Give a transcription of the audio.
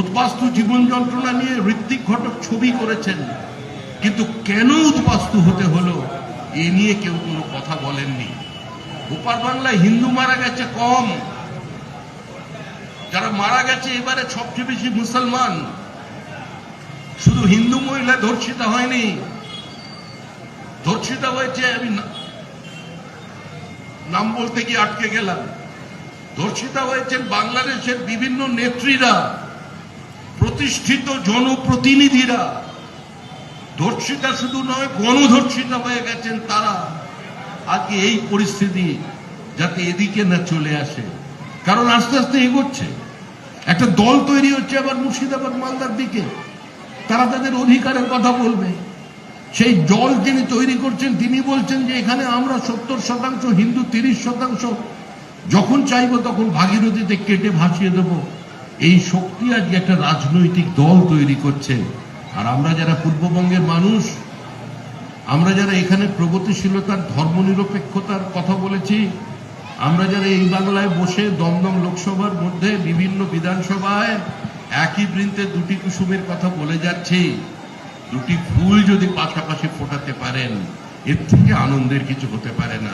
উদ্বাস্তু জীবন যন্ত্রণা নিয়ে ঋত্বিক ঘটক ছবি করেছেন, কিন্তু কেন উদ্বাস্তু হতে হলো এ নিয়ে কেউ কোনো কথা বলেননি। ওপার বাংলায় হিন্দু মারা গেছে কম, যারা মারা গেছে এবারে সবচেয়ে বেশি মুসলমান। শুধু হিন্দু মহিলা ধর্ষিতা হয়নি, ধর্ষিতা হয়েছে, আমি নাম বলতে গিয়ে আটকে গেলাম, ধর্ষিতা হয়েছেন বাংলাদেশের বিভিন্ন নেত্রীরা, প্রতিষ্ঠিত জনপ্রতিনিধিরা। ধর্ষিতা শুধু নয়, গণধর্ষিতা হয়ে গেছেন তারা। আজকে এই পরিস্থিতি যাতে এদিকে না চলে আসে, কারণ আস্তে আস্তে এগোচ্ছে, একটা দল তৈরি হচ্ছে আবার মুর্শিদাবাদ মালদার দিকে, তারা তাদের অধিকারের কথা বলবে। সেই দল যিনি তৈরি করছেন তিনি বলছেন যে এখানে আমরা 70% হিন্দু, 30%, যখন চাইব তখন ভাগীরথীতে কেটে ভাসিয়ে দেব। এই শক্তি আজকে একটা রাজনৈতিক দল তৈরি করছে। আর আমরা যারা পূর্ববঙ্গের মানুষ, আমরা যারা এখানে প্রগতিশীলতার, ধর্মনিরপেক্ষতার কথা বলেছি, আমরা যারা এই বাংলায় বসে দমদম লোকসভার মধ্যে বিভিন্ন বিধানসভায় একই বৃন্তে দুটি কুসুমের কথা বলে যাচ্ছি, দুটি ফুল যদি পাশাপাশি ফোটাতে পারেন, এর থেকে আনন্দের কিছু হতে পারে না।